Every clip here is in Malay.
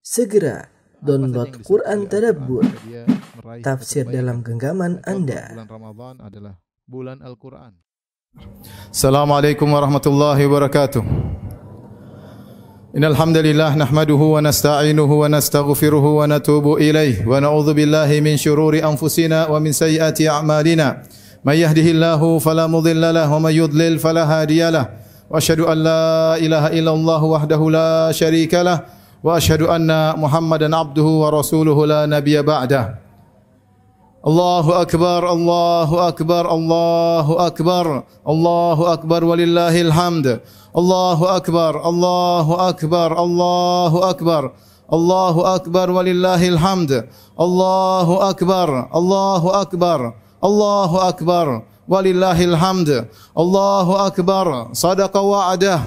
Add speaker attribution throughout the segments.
Speaker 1: Segera download Quran Tadabbur, tafsir dalam genggaman Anda.
Speaker 2: Bulan Ramadan adalah bulan Al-Quran. Assalamualaikum warahmatullahi wabarakatuh. Innal hamdalillah nahmaduhu wa nasta'inuhu wa nastaghfiruhu wa natubu ilaih wa na'udzu billahi min shururi anfusina wa min sayyiati a'malina. May yahdihillahu fala mudilla lahu wa may yudlil fala hadiyalah. Wa asyhadu an la ilaha illallah wahdahu la syarika lah. Wa asyhadu anna Muhammadan abduhu wa rasuluhu la nabiyya ba'dah. Allahu akbar, Allahu akbar, Allahu akbar, Allahu akbar walillahil hamd. Allahu akbar, Allahu akbar, Allahu akbar, Allahu akbar walillahil hamd. Allahu akbar, Allahu akbar, Allahu akbar walillahil hamd. Allahu akbar, sadaqa wa'adah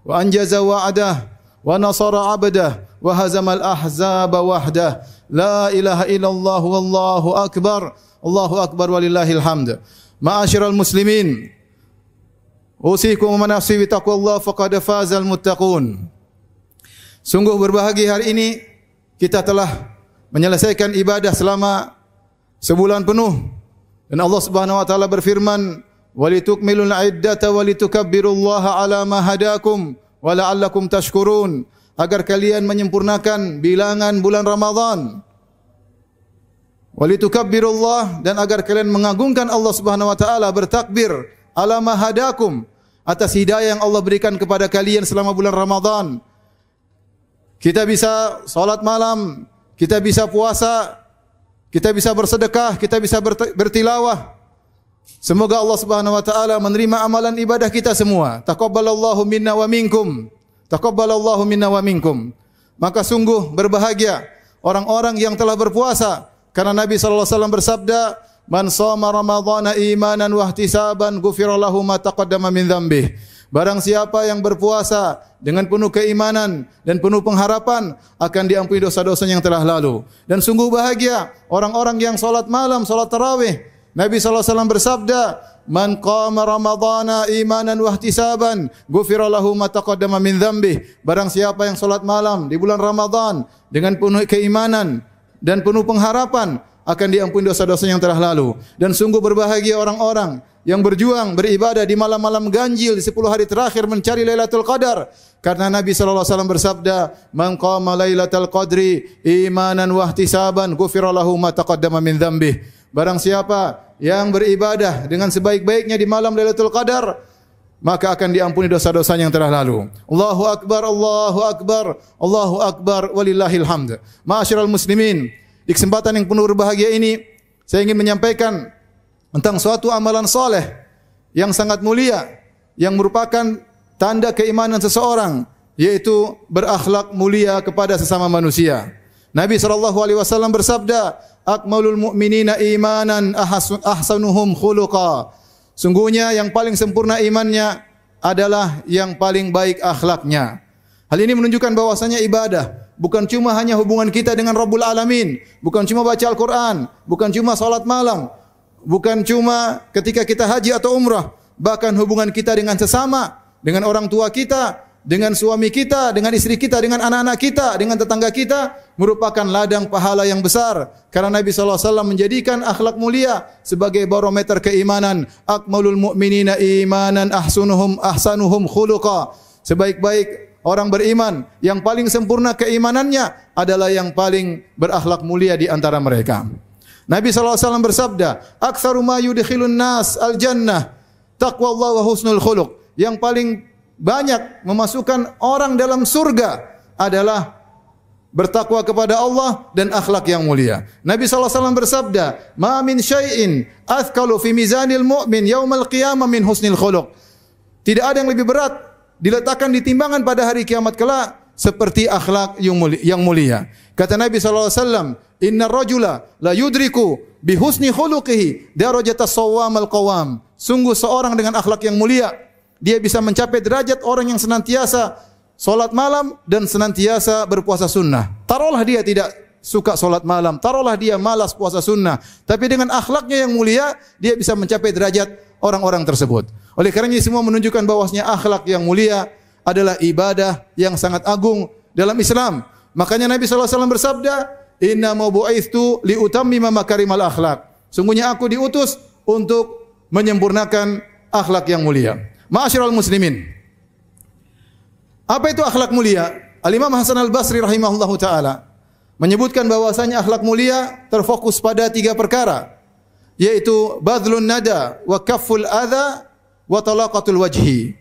Speaker 2: wa anjaza wa'adah wa nasara 'abdah wa hazamal ahzaba wahdah. La ilaha illallah wallahu akbar. Allahu akbar walillahil hamd. Ma'asyiral muslimin, usikum wa nafsi bi taqwallah faqad fazal muttaqun. Sungguh berbahagia hari ini kita telah menyelesaikan ibadah selama sebulan penuh, dan Allah Subhanahu wa taala berfirman, walitukmilul iddata walitukabbirullaha ala ma hadakum wa la'allakum tashkurun, agar kalian menyempurnakan bilangan bulan Ramadan. Walitukabbirullah, dan agar kalian mengagungkan Allah Subhanahu wa taala, bertakbir ala ma hadakum, atas hidayah yang Allah berikan kepada kalian selama bulan Ramadan. Kita bisa salat malam, kita bisa puasa, kita bisa bersedekah, kita bisa bertilawah. Semoga Allah Subhanahu wa taala menerima amalan ibadah kita semua. Taqabbalallahu minna wa minkum. Taqabbalallahu minna wa minkum. Maka sungguh berbahagia orang-orang yang telah berpuasa, karena Nabi sallallahu alaihi wasallam bersabda, "Man shoma ramadhana imanan wa ihtisaban ghufira lahu ma taqaddama min dzambih." Barang siapa yang berpuasa dengan penuh keimanan dan penuh pengharapan, akan diampuni dosa-dosanya yang telah lalu. Dan sungguh bahagia orang-orang yang salat malam, salat tarawih. Nabi sallallahu alaihi wasallam bersabda, "Man qama ramadhana imanan wa ihtisaban ghufira lahu ma taqaddama min dzambih." Barang siapa yang salat malam di bulan Ramadan dengan penuh keimanan dan penuh pengharapan, akan diampuni dosa-dosanya yang telah lalu. Dan sungguh berbahagia orang-orang yang berjuang beribadah di malam-malam ganjil di 10 hari terakhir mencari Lailatul Qadar, karena Nabi sallallahu alaihi wasallam bersabda, "Man qama Lailatul Qadri imanan wa ihtisaban ghufira lahu ma taqaddama min dzambih." Barang siapa yang beribadah dengan sebaik-baiknya di malam Lailatul Qadar, maka akan diampuni dosa-dosanya yang telah lalu. Allahu akbar, Allahu akbar, Allahu akbar walillahil hamd. Ma'asyiral muslimin, di kesempatan yang penuh berbahagia ini, saya ingin menyampaikan tentang suatu amalan saleh yang sangat mulia, yang merupakan tanda keimanan seseorang, yaitu berakhlak mulia kepada sesama manusia. Nabi SAW bersabda, "Akmalul mu'minina imanan ahsanuhum khuluqa." Sungguhnya yang paling sempurna imannya adalah yang paling baik akhlaknya. Hal ini menunjukkan bahwasanya ibadah bukan cuma hanya hubungan kita dengan Rabbul Alamin, bukan cuma baca Al-Quran, bukan cuma salat malam, bukan cuma ketika kita haji atau umrah, bahkan hubungan kita dengan sesama, dengan orang tua kita, dengan suami kita, dengan istri kita, dengan anak-anak kita, dengan tetangga kita, merupakan ladang pahala yang besar. Karena Nabi SAW menjadikan akhlak mulia sebagai barometer keimanan. Akmalul mu'minina imanan ahsanuhum khuluqa. Sebaik-baik orang beriman, yang paling sempurna keimanannya adalah yang paling berakhlak mulia di antara mereka. Nabi SAW bersabda, "Aktsaru ma yudkhilun nas al-jannah taqwallah wa husnul khuluq." Yang paling banyak memasukkan orang dalam surga adalah bertakwa kepada Allah dan akhlak yang mulia. Nabi SAW bersabda, "Ma min syai'in athqalu fi mizanil mu'min yaumal qiyamah min husnil khuluq." Tidak ada yang lebih berat diletakkan di timbangan pada hari kiamat kelak seperti akhlak yang mulia. Kata Nabi SAW, "Innar rajula la yudriku bi husni khuluqihi darajatas shawwamal qawam." Sungguh seorang dengan akhlak yang mulia, dia bisa mencapai derajat orang yang senantiasa solat malam dan senantiasa berpuasa sunnah. Taruhlah dia tidak suka solat malam, taruhlah dia malas puasa sunnah, tapi dengan akhlaknya yang mulia, dia bisa mencapai derajat orang-orang tersebut. Oleh karena ini semua menunjukkan bahwasanya akhlak yang mulia adalah ibadah yang sangat agung dalam Islam. Makanya Nabi SAW bersabda, "Inna ma bu'ithtu li utammima makarimal akhlak." Sungguhnya aku diutus untuk menyempurnakan akhlak yang mulia. Ma'asyiral muslimin. Apa itu akhlak mulia? Al-Imam Hasan Al-Basri rahimahullahu taala menyebutkan bahwasanya akhlak mulia terfokus pada 3 perkara, yaitu badlun nada wa kafful adza wa talaqatul wajhi.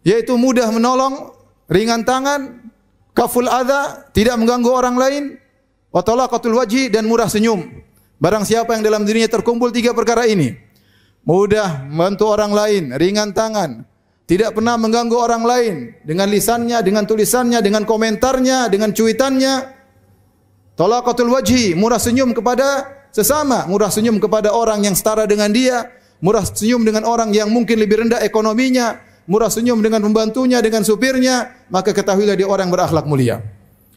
Speaker 2: Yaitu mudah menolong, ringan tangan, kaful adza, tidak mengganggu orang lain, wa talaqatul wajhi, dan murah senyum. Barang siapa yang dalam dirinya terkumpul 3 perkara ini, mudah membantu orang lain, ringan tangan, tidak pernah mengganggu orang lain dengan lisannya, dengan tulisannya, dengan komentarnya, dengan cuitannya, talaqatul wajhi, murah senyum kepada sesama, murah senyum kepada orang yang setara dengan dia, murah senyum dengan orang yang mungkin lebih rendah ekonominya, murah senyum dengan pembantunya, dengan supirnya, maka ketahuilah dia orang berakhlak mulia.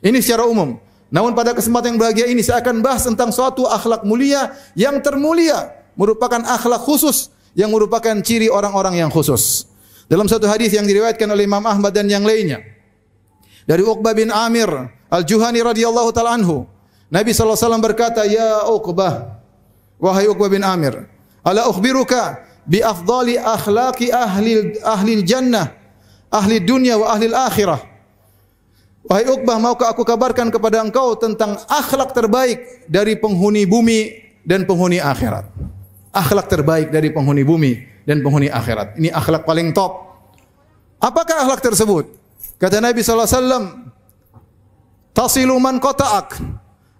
Speaker 2: Ini secara umum. Namun pada kesempatan yang bahagia ini saya akan bahas tentang suatu akhlak mulia yang termulia, merupakan akhlak khusus yang merupakan ciri orang-orang yang khusus. Dalam satu hadis yang diriwayatkan oleh Imam Ahmad dan yang lainnya dari Uqbah bin Amir Al-Juhani radhiyallahu ta'ala anhu, Nabi sallallahu alaihi wasallam berkata, "Ya Uqbah, wahai Uqbah bin Amir, ala ukhbiruka bi afdali akhlaqi ahli jannah, ahli dunya wa ahli akhirah." Wahai Uqbah, maukah aku kabarkan kepada engkau tentang akhlak terbaik dari penghuni bumi dan penghuni akhirat. Akhlak terbaik dari penghuni bumi dan penghuni akhirat. Ini akhlak paling top. Apakah akhlak tersebut? Kata Nabi sallallahu alaihi wasallam, "Tasilu man qata'ak."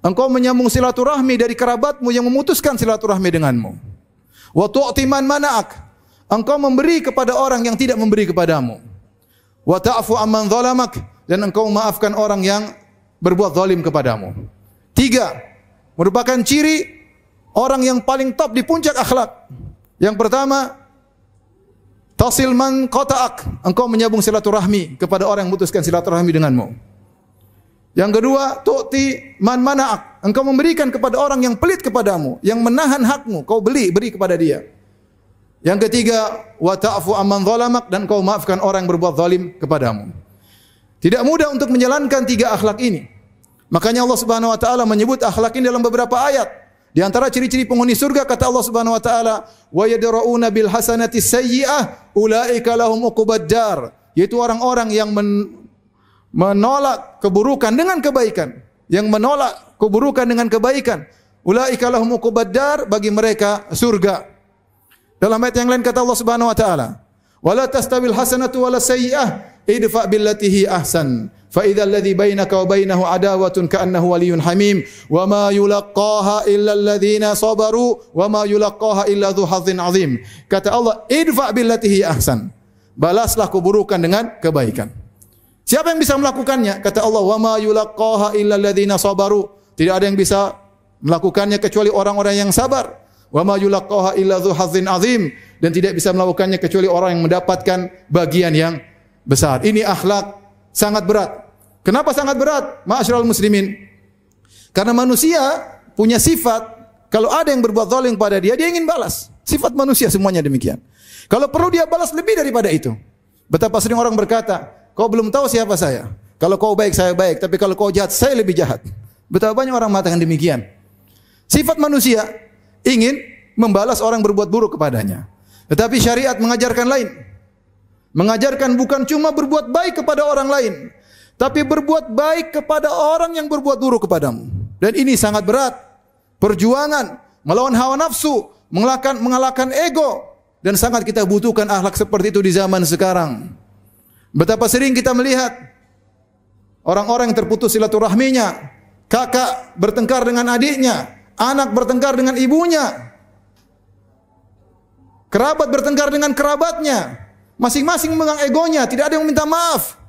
Speaker 2: Engkau menyambung silaturahmi dari kerabatmu yang memutuskan silaturahmi denganmu. Wa tu'ti man mana'ak. Engkau memberi kepada orang yang tidak memberi kepadamu. Wa ta'fu amman zalamak, dan engkau memaafkan orang yang berbuat zalim kepadamu. 3 merupakan ciri orang yang paling top di puncak akhlak. Yang pertama, tasil man qata'ak. Engkau menyambung silaturahmi kepada orang yang memutuskan silaturahmi denganmu. Yang kedua, tu'ti man mana'ak. Engkau memberikan kepada orang yang pelit kepadamu, yang menahan hakmu, kau beri kepada dia. Yang ketiga, wa ta'fu amman zalamak, dan kau maafkan orang yang berbuat zalim kepadamu. Tidak mudah untuk menjalankan 3 akhlak ini. Makanya Allah Subhanahu wa taala menyebut akhlak ini dalam beberapa ayat. Di antara ciri-ciri penghuni surga kata Allah Subhanahu wa taala, wa yadra'una bil hasanati sayyi'ah ulaika lahum uqubad dar, yaitu orang-orang yang menolak keburukan dengan kebaikan, yang menolak keburukan dengan kebaikan. Ulaika lahum uqubad dar, bagi mereka surga. Dalam ayat yang lain kata Allah Subhanahu wa taala, wala tastawil hasanatu wala sayyi'ah idfa billati hi ahsan fa idzal ladzi bainaka wa bainahu adawatun ka'annahu waliyyun hamim wa ma yulaqqaha illa alladziina sabaru wa ma yulaqqaha illa dzu hazzin 'azim. Kata Allah, idfa billati hi ahsan, balaslah keburukan dengan kebaikan. Siapa yang bisa melakukannya? Kata Allah, wa ma yulaqqaha illa alladziina sabaru, tidak ada yang bisa melakukannya kecuali orang-orang yang sabar. Wa ma yulaqqaha illa dzu hazzin 'azim, dan tidak bisa melakukannya kecuali orang yang mendapatkan bagian yang besar. Ini akhlak sangat berat. Kenapa sangat berat? Ma'asyiral muslimin. Karena manusia punya sifat, kalau ada yang berbuat zalim pada dia, dia ingin balas. Sifat manusia semuanya demikian. Kalau perlu dia balas lebih daripada itu. Betapa sering orang berkata, kau belum tahu siapa saya. Kalau kau baik, saya baik. Tapi kalau kau jahat, saya lebih jahat. Betapa banyak orang mengatakan demikian. Sifat manusia ingin membalas orang berbuat buruk kepadanya. Tetapi syariat mengajarkan lain. Mengajarkan bukan cuma berbuat baik kepada orang lain, tapi berbuat baik kepada orang yang berbuat buruk kepadamu. Dan ini sangat berat. Perjuangan melawan hawa nafsu, mengalahkan ego, dan sangat kita butuhkan akhlak seperti itu di zaman sekarang. Betapa sering kita melihat orang-orang yang terputus silaturahminya, kakak bertengkar dengan adiknya, anak bertengkar dengan ibunya, kerabat bertengkar dengan kerabatnya. Masing-masing memegang egonya, tidak ada yang minta maaf.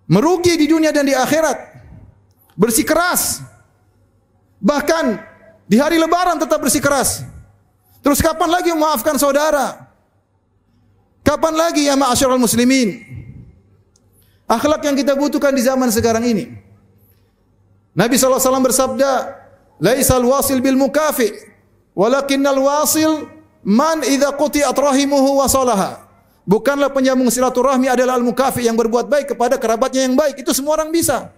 Speaker 2: Merugi di dunia dan di akhirat. Bersikeras. Bahkan di hari lebaran tetap bersikeras. Terus kapan lagi memaafkan saudara? Kapan lagi ya ma'asyiral muslimin? Akhlak yang kita butuhkan di zaman sekarang ini. Nabi SAW bersabda, "Laisal wasil bil mukafi, walakinnal wasil man idza quti'at rahimuhu wa salaha." Bukanlah penyambung silaturahmi adalah al-mukafi yang berbuat baik kepada kerabatnya yang baik. Itu semua orang bisa.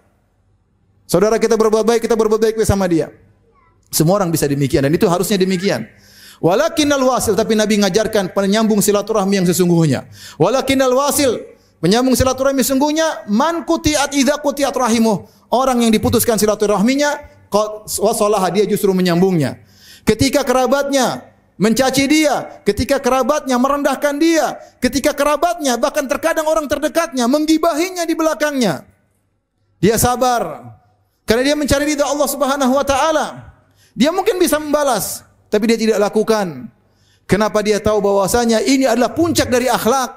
Speaker 2: Saudara kita berbuat baik sama dia. Semua orang bisa demikian dan itu harusnya demikian. Walakinnal wasil, tapi Nabi mengajarkan penyambung silaturahmi yang sesungguhnya. Walakinnal wasil, penyambung silaturahmi sesungguhnya man quti'at idza quti'at rahimuh. Orang yang diputuskan silaturahminya, wasalaha, dia justru menyambungnya. Ketika kerabatnya mencaci dia, ketika kerabatnya merendahkan dia, ketika kerabatnya bahkan terkadang orang terdekatnya menggibahinya di belakangnya, dia sabar karena dia mencari ridha Allah Subhanahu wa taala. Dia mungkin bisa membalas, tapi dia tidak lakukan. Kenapa? Dia tahu bahwasanya ini adalah puncak dari akhlak,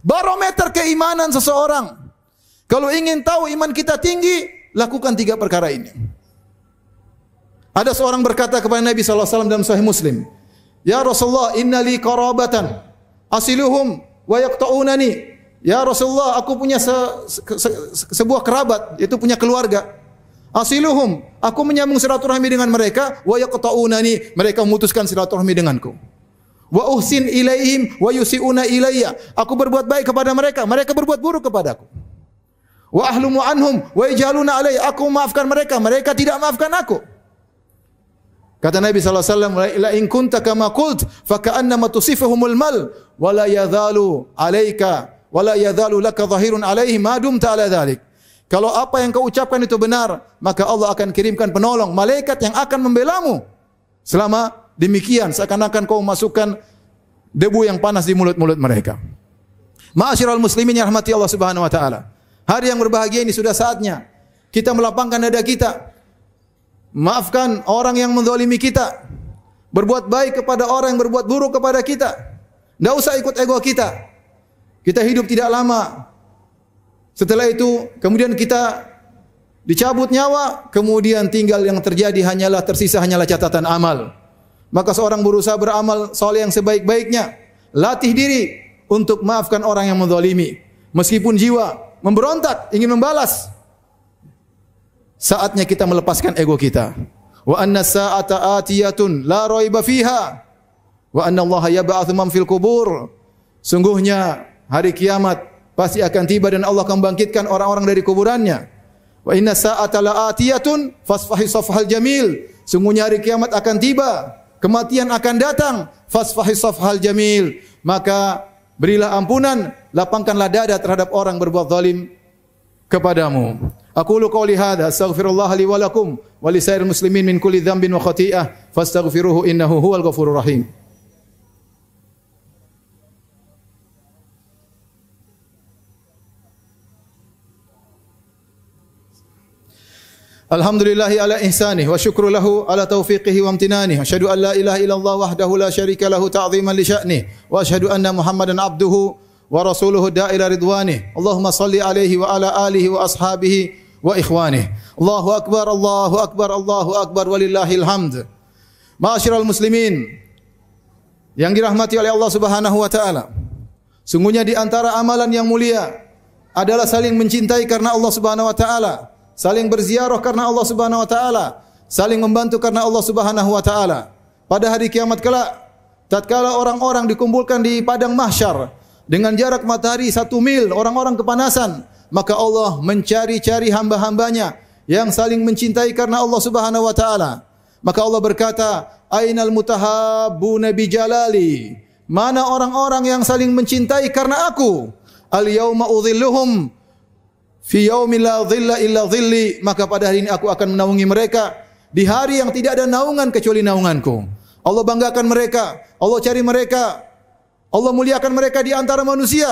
Speaker 2: barometer keimanan seseorang. Kalau ingin tahu iman kita tinggi, lakukan 3 perkara ini. Ada seorang berkata kepada Nabi sallallahu alaihi wasallam dalam Sahih Muslim, "Ya Rasulullah, inna li qarabatan asiluhum wa yaqta'unani." Ya Rasulullah, aku punya sebuah kerabat, yaitu punya keluarga. Asiluhum, aku menyambung silaturahmi dengan mereka, wa yaqta'unani, mereka memutuskan silaturahmi denganku. Wa uhsin ilaihim wa yusiuna ilayya, aku berbuat baik kepada mereka, mereka berbuat buruk kepadaku. Wa ahlumu anhum wa yaj'aluna alayya, aku maafkan mereka, mereka tidak maafkan aku. Kata Nabi sallallahu alaihi wasallam, "La in kunta kama qult fa ka'annama tusifuhumul mal wa la yadhalu 'alaika wa la yadhalu laka dhahirun 'alaihim ma dumta 'ala dhalik." Kalau apa yang kau ucapkan itu benar, maka Allah akan kirimkan penolong, malaikat yang akan membelamu. Selama demikian seakan-akan kau masukkan debu yang panas di mulut-mulut mereka. Ma'asyiral muslimin yang rahmati Allah Subhanahu wa taala. Hari yang berbahagia ini sudah saatnya kita melapangkan dada kita. Maafkan orang yang menzalimi kita. Berbuat baik kepada orang yang berbuat buruk kepada kita. Tidak usah ikut ego kita. Kita hidup tidak lama. Setelah itu, kemudian kita dicabut nyawa, kemudian tinggal yang terjadi tersisa hanyalah catatan amal. Maka seorang berusaha beramal soleh yang sebaik-baiknya. Latih diri untuk maafkan orang yang menzalimi. Meskipun jiwa memberontak, ingin membalas. Saatnya kita melepaskan ego kita. Wa anna sa'ata atiyatun la raiba fiha. Wa anna Allah yab'atsu man fil qubur. Sungguhnya hari kiamat pasti akan tiba dan Allah akan bangkitkan orang-orang dari kuburannya. Wa inna sa'ata la atiyatun fasfahi safhal jamil. Sungguhnya hari kiamat akan tiba, kematian akan datang, fasfahi safhal jamil. Maka berilah ampunan, lapangkanlah dada terhadap orang berbuat zalim kepadamu. Aqulu qawli hadza astaghfirullah li wa lakum wa li sairil muslimin min kulli dhanbin wa khati'ah fastaghfiruhu innahu huwal ghafurur rahim. Alhamdulillahi ala ihsanih wa syukru lahu ala taufiqihi wa amtinanih. Asyhadu an la ilaha illallah wahdahu la syarika lahu ta'ziman li sya'nih wa asyhadu anna Muhammadan abduhu wa rasuluhu da'ila ridwanih. Allahumma salli alaihi wa ala alihi wa ashabihi wa ikhwanih. Allahu akbar, Allahu akbar, Allahu akbar, walillahil hamd. Ma'asyiral muslimin yang dirahmati oleh Allah Subhanahu wa taala. Sungguhnya di antara amalan yang mulia adalah saling mencintai karena Allah Subhanahu wa taala, saling berziarah karena Allah Subhanahu wa taala, saling membantu karena Allah Subhanahu wa taala. Pada hari kiamat kelak, tatkala orang-orang dikumpulkan di padang mahsyar dengan jarak matahari 1 mil, orang-orang kepanasan, maka Allah mencari-cari hamba-hambanya yang saling mencintai karena Allah Subhanahu wa taala. Maka Allah berkata, "Ainal mutahabbuna bi jalali?" Mana orang-orang yang saling mencintai karena aku? Al-yauma udhilluhum fi yaumin la dhilla illa dhilli. Maka pada hari ini aku akan menaungi mereka di hari yang tidak ada naungan kecuali naunganku. Allah banggakan mereka, Allah cari mereka, Allah muliakan mereka di antara manusia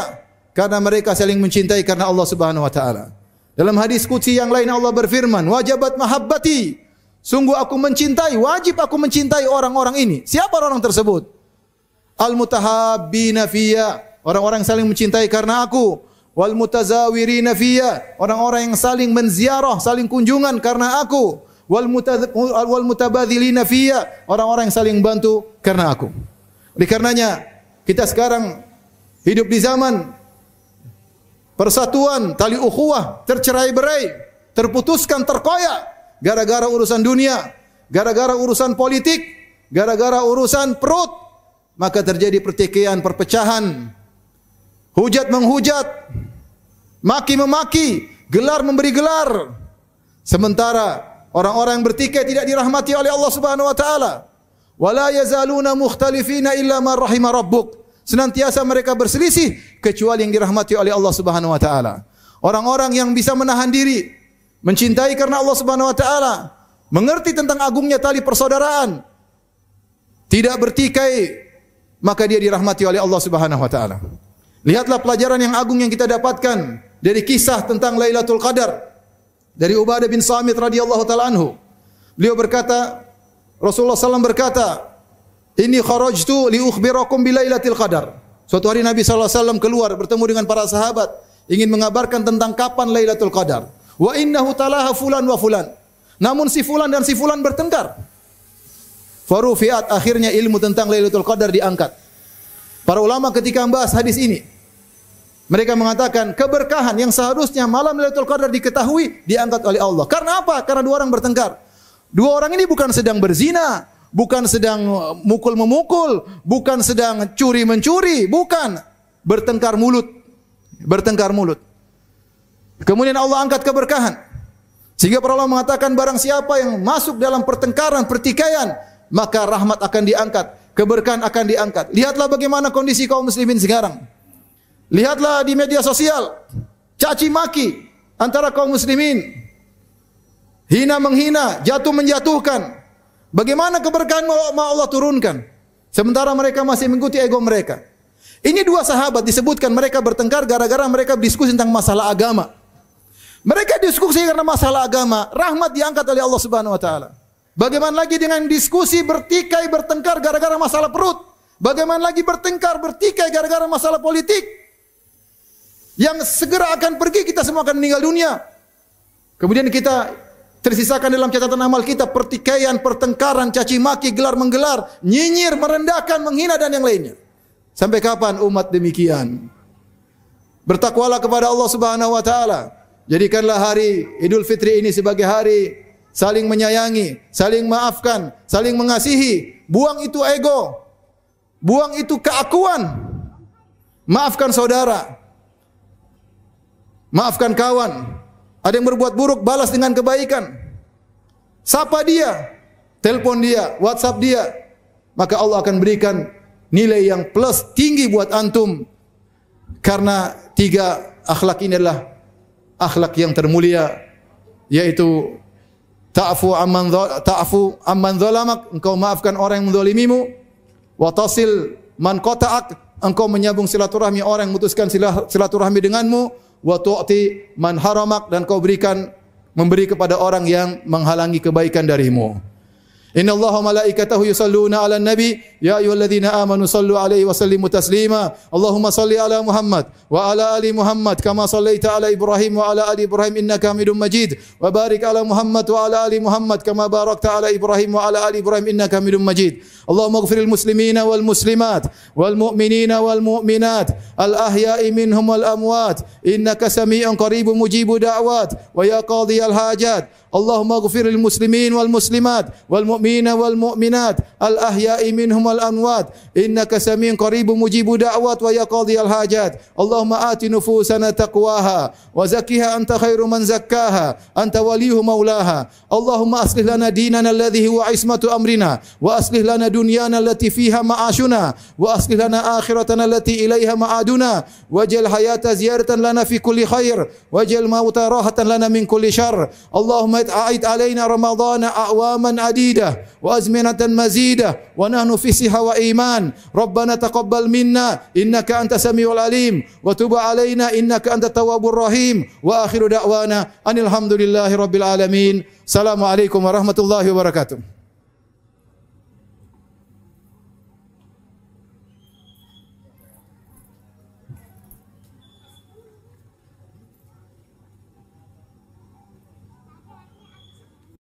Speaker 2: karena mereka saling mencintai karena Allah Subhanahu wa taala. Dalam hadis qudsi yang lain Allah berfirman, "Wajabat mahabbati." Sungguh aku mencintai, wajib aku mencintai orang-orang ini. Siapa orang tersebut? Al-mutahabbina fiyya, orang-orang yang saling mencintai karena aku. Wal mutazawirina fiyya, orang-orang yang saling menziarah, saling kunjungan karena aku. Wal mutabadzilina fiyya, orang-orang yang saling bantu karena aku. Oleh karenanya kita sekarang hidup di zaman persatuan, tali ukhuwah tercerai-berai, terputuskan, terkoyak gara-gara urusan dunia, gara-gara urusan politik, gara-gara urusan perut, maka terjadi pertikaian, perpecahan. hujat menghujat, maki memaki, gelar memberi gelar. Sementara orang-orang yang bertikai tidak dirahmati oleh Allah Subhanahu wa taala. Wala yazaluna mukhtalifina illa man rahima rabbuk. Senantiasa mereka berselisih kecuali yang dirahmati oleh Allah Subhanahu wa taala. Orang-orang yang bisa menahan diri, mencintai karena Allah Subhanahu wa taala, mengerti tentang agungnya tali persaudaraan, tidak bertikai, maka dia dirahmati oleh Allah Subhanahu wa taala. Lihatlah pelajaran yang agung yang kita dapatkan dari kisah tentang Lailatul Qadar dari Ubadah bin Samit radhiyallahu taala anhu. Beliau berkata, Rasulullah SAW berkata, "Inni kharajtu li ukhbirakum bi Lailatul Qadar." Suatu hari Nabi SAW keluar bertemu dengan para sahabat, ingin mengabarkan tentang kapan Lailatul Qadar. Wa innahu talaha fulan wa fulan. Namun si fulan dan si fulan bertengkar. Farufiat, akhirnya ilmu tentang Lailatul Qadar diangkat. Para ulama ketika membahas hadis ini, mereka mengatakan keberkahan yang seharusnya malam Lailatul Qadar diketahui diangkat oleh Allah. Karena apa? Karena dua orang bertengkar. Dua orang ini bukan sedang berzina, bukan sedang mukul-memukul, bukan sedang curi-mencuri, bukan. Bertengkar mulut. Bertengkar mulut. Kemudian Allah angkat keberkahan. Sehingga para ulama mengatakan barang siapa yang masuk dalam pertengkaran, pertikaian, maka rahmat akan diangkat, keberkahan akan diangkat. Lihatlah bagaimana kondisi kaum muslimin sekarang. Lihatlah di media sosial, caci maki antara kaum muslimin. Hina menghina, jatuh menjatuhkan. Bagaimana keberkahan mau Allah turunkan? Sementara mereka masih mengikuti ego mereka. Ini dua sahabat disebutkan mereka bertengkar gara-gara mereka diskusi tentang masalah agama. Mereka diskusi karena masalah agama, rahmat diangkat oleh Allah Subhanahu wa taala. Bagaimana lagi dengan diskusi bertikai bertengkar gara-gara masalah perut? Bagaimana lagi bertengkar bertikai gara-gara masalah politik? Yang segera akan pergi, kita semua akan meninggal dunia. Kemudian kita tersisakan dalam catatan amal kita pertikaian, pertengkaran, caci maki, gelar menggelar, nyinyir, merendahkan, menghina dan yang lainnya. Sampai kapan umat demikian? Bertakwalah kepada Allah Subhanahu wa taala. Jadikanlah hari Idul Fitri ini sebagai hari saling menyayangi, saling maafkan, saling mengasihi. Buang itu ego. Buang itu keakuan. Maafkan saudara. Maafkan kawan. Ada yang berbuat buruk, balas dengan kebaikan. Sapa dia, telepon dia, WhatsApp dia. Maka Allah akan berikan nilai yang plus tinggi buat antum. Karena tiga akhlak ini adalah akhlak yang termulia, yaitu ta'fu amman zalamak, engkau maafkan orang yang menzalimimu, wa tasil man qata'ak, engkau menyambung silaturahmi orang yang memutuskan silaturahmi denganmu, wa tu'ti man haramak, dan kau memberi kepada orang yang menghalangi kebaikan darimu. Inna Allaha malaikatahu yusalluna ala nabi ya ayyuhalladzina amanu sallu alaihi wa sallimu taslima. Allahumma salli ala Muhammad wa ala ali Muhammad kama sallaita ala Ibrahim wa ala ali Ibrahim innaka Hamidum Majid. Wa barik ala Muhammad wa ala ali Muhammad kama barakta ala Ibrahim wa ala ali Ibrahim innaka Hamidum Majid. Allahumma ighfiril muslimina wal muslimat wal mu'minina wal mu'minat al ahya'i minhum wal amwat innaka sami'un qaribun mujibud da'wat wa ya qadhiyal hajat. Allahumma ighfiril muslimin wal muslimat wal mu'minina wal mu'minat al ahya'i minhum wal amwat innaka sami'un qaribun mujibud da'wat wa ya qadhiyal hajat. Allahumma ati nufusana taqwaha wa zakkiha anta khairu man zakkaha anta waliyuhu maulaha. Allahumma aslih lana dinana alladhi huwa ismatu amrina wa aslih lana dunyana allati fiha ma'ashuna wa aslih lana akhiratana allati ilaiha ma'aduna waj'al hayata ziyaratan lana fi kulli khair waj'al mauta rahatan lana min kulli syarr. Allahumma a'id alaina ramadhana a'waman adidah wa azminatan mazidah wa nahnu fi siha wa iman. Rabbana taqabbal minna innaka antas samiul alim wa tub alaina innaka antat tawwabur rahim. Wa akhiru da'wana anil hamdulillahi rabbil alamin. Assalamualaikum warahmatullahi wabarakatuh.